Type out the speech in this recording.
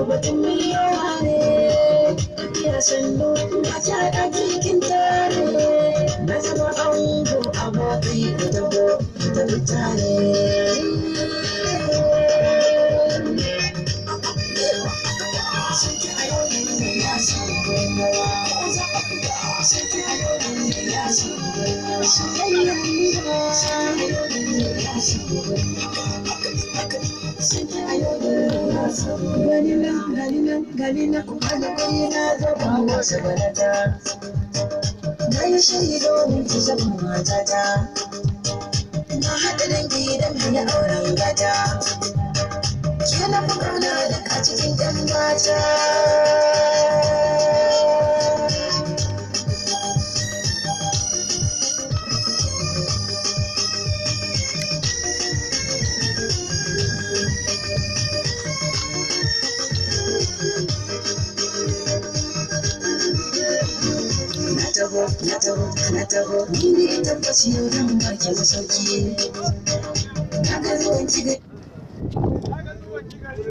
batun miliyowa ne tafiya sannu na ta haɗa cikin tare na zama ango abokai da tabo da mutane Galina kuma da gani na zaba wasu banata na yi shiri domin ki zama matata na haɗa dangi don hana auren gata ke na fi ƙauna da ka cikin ɗan mata na taho ni ne tabbas yau zan baki masauki na ga zuwan ki